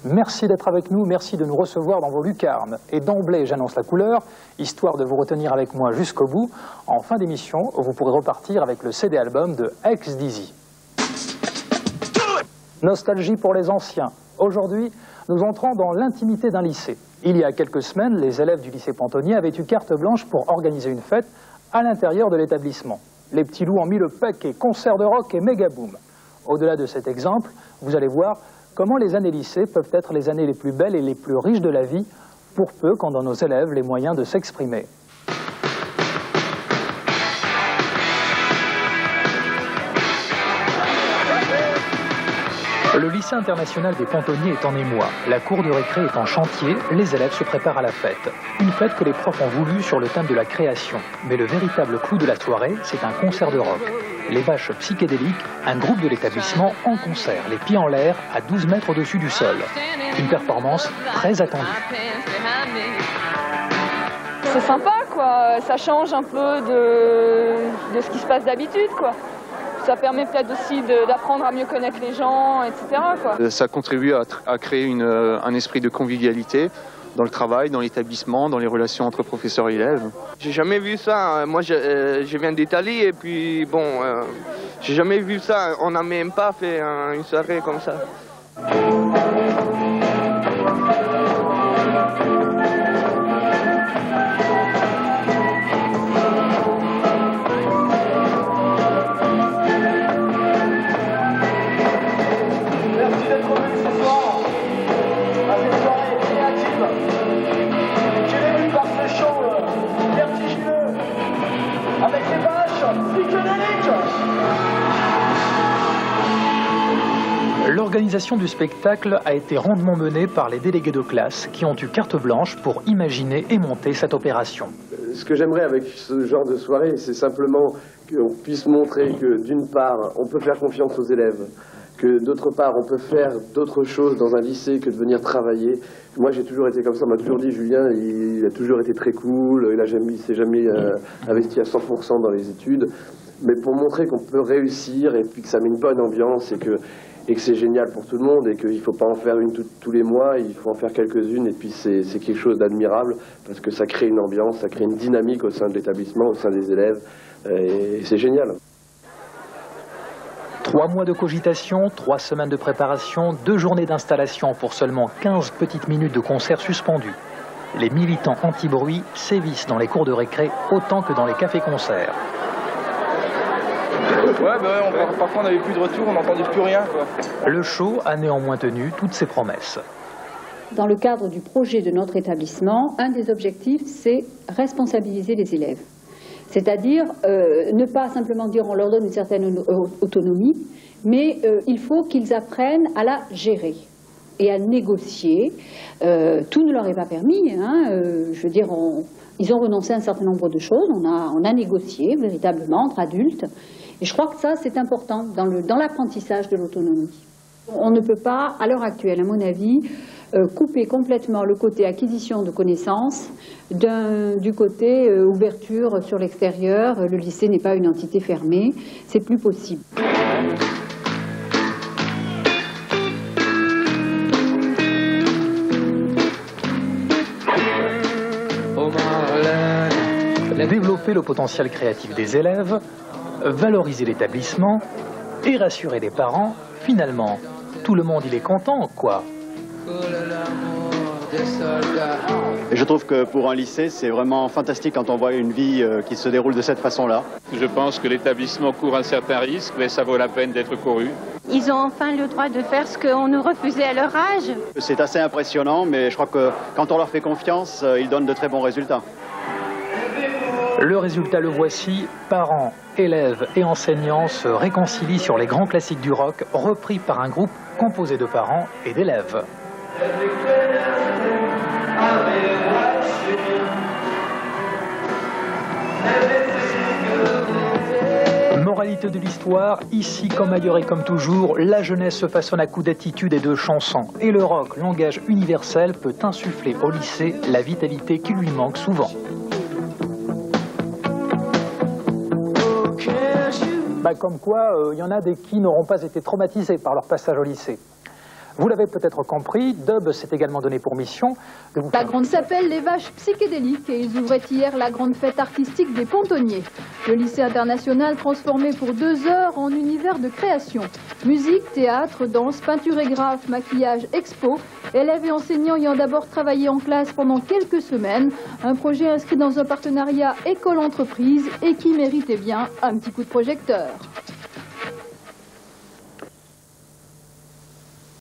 Merci d'être avec nous, merci de nous recevoir dans vos lucarnes. Et d'emblée, j'annonce la couleur, histoire de vous retenir avec moi jusqu'au bout. En fin d'émission, vous pourrez repartir avec le CD-album de Ex-Dizzy. Nostalgie pour les anciens. Aujourd'hui, nous entrons dans l'intimité d'un lycée. Il y a quelques semaines, les élèves du lycée Pontonnier avaient eu carte blanche pour organiser une fête à l'intérieur de l'établissement. Les petits loups ont mis le paquet, concert de rock et méga boom. Au-delà de cet exemple, vous allez voir comment les années lycée peuvent être les années les plus belles et les plus riches de la vie, pour peu qu'ont dans nos élèves les moyens de s'exprimer. Le lycée international des Pontonniers est en émoi. La cour de récré est en chantier, les élèves se préparent à la fête. Une fête que les profs ont voulu sur le thème de la création. Mais le véritable clou de la soirée, c'est un concert de rock. Les Vaches Psychédéliques, un groupe de l'établissement en concert, les pieds en l'air, à 12 mètres au-dessus du sol. Une performance très attendue. C'est sympa, quoi. Ça change un peu de ce qui se passe d'habitude, quoi. Ça permet peut-être aussi d'apprendre à mieux connaître les gens, etc., quoi. Ça contribue à créer un esprit de convivialité dans le travail, dans l'établissement, dans les relations entre professeurs et élèves. J'ai jamais vu ça. Moi, je viens d'Italie et puis, bon, j'ai jamais vu ça. On n'a même pas fait une soirée comme ça. L'organisation du spectacle a été rondement menée par les délégués de classe qui ont eu carte blanche pour imaginer et monter cette opération. Ce que j'aimerais avec ce genre de soirée, c'est simplement qu'on puisse montrer que d'une part, on peut faire confiance aux élèves, que d'autre part, on peut faire d'autres choses dans un lycée que de venir travailler. Moi, j'ai toujours été comme ça, on m'a toujours dit, Julien, il a toujours été très cool, il s'est jamais investi à 100% dans les études. Mais pour montrer qu'on peut réussir et puis que ça met une bonne ambiance et que c'est génial pour tout le monde et qu'il ne faut pas en faire une tous les mois, il faut en faire quelques-unes et puis c'est quelque chose d'admirable parce que ça crée une ambiance, ça crée une dynamique au sein de l'établissement, au sein des élèves et c'est génial. 3 mois de cogitation, 3 semaines de préparation, 2 journées d'installation pour seulement 15 petites minutes de concert suspendus. Les militants anti-bruit sévissent dans les cours de récré autant que dans les cafés-concerts. Ouais, parfois on n'avait plus de retour, on n'entendait plus rien, quoi. Le show a néanmoins tenu toutes ses promesses. Dans le cadre du projet de notre établissement, un des objectifs, c'est responsabiliser les élèves. C'est-à-dire ne pas simplement dire on leur donne une certaine autonomie, mais il faut qu'ils apprennent à la gérer et à négocier. Tout ne leur est pas permis, hein, je veux dire, ils ont renoncé à un certain nombre de choses, on a négocié véritablement entre adultes. Et je crois que ça, c'est important dans l'apprentissage de l'autonomie. On ne peut pas, à l'heure actuelle, à mon avis, couper complètement le côté acquisition de connaissances du côté ouverture sur l'extérieur. Le lycée n'est pas une entité fermée, c'est plus possible. Développer le potentiel créatif des élèves, valoriser l'établissement et rassurer les parents, finalement, tout le monde il est content, quoi. Je trouve que pour un lycée, c'est vraiment fantastique quand on voit une vie qui se déroule de cette façon-là. Je pense que l'établissement court un certain risque, mais ça vaut la peine d'être couru. Ils ont enfin le droit de faire ce qu'on nous refusait à leur âge. C'est assez impressionnant, mais je crois que quand on leur fait confiance, ils donnent de très bons résultats. Le résultat le voici, parents, élèves et enseignants se réconcilient sur les grands classiques du rock, repris par un groupe composé de parents et d'élèves. Moralité de l'histoire, ici comme ailleurs et comme toujours, la jeunesse se façonne à coups d'attitude et de chansons. Et le rock, langage universel, peut insuffler au lycée la vitalité qui lui manque souvent. Comme quoi, il y en a des qui n'auront pas été traumatisés par leur passage au lycée. Vous l'avez peut-être compris, Dub s'est également donné pour mission de vous... La Grande s'appelle les Vaches psychédéliques et ils ouvraient hier la grande fête artistique des pontonniers. Le lycée international transformé pour 2 heures en univers de création. Musique, théâtre, danse, peinture et graphe, maquillage, expo. Élèves et enseignants ayant d'abord travaillé en classe pendant quelques semaines. Un projet inscrit dans un partenariat école-entreprise et qui méritait bien un petit coup de projecteur.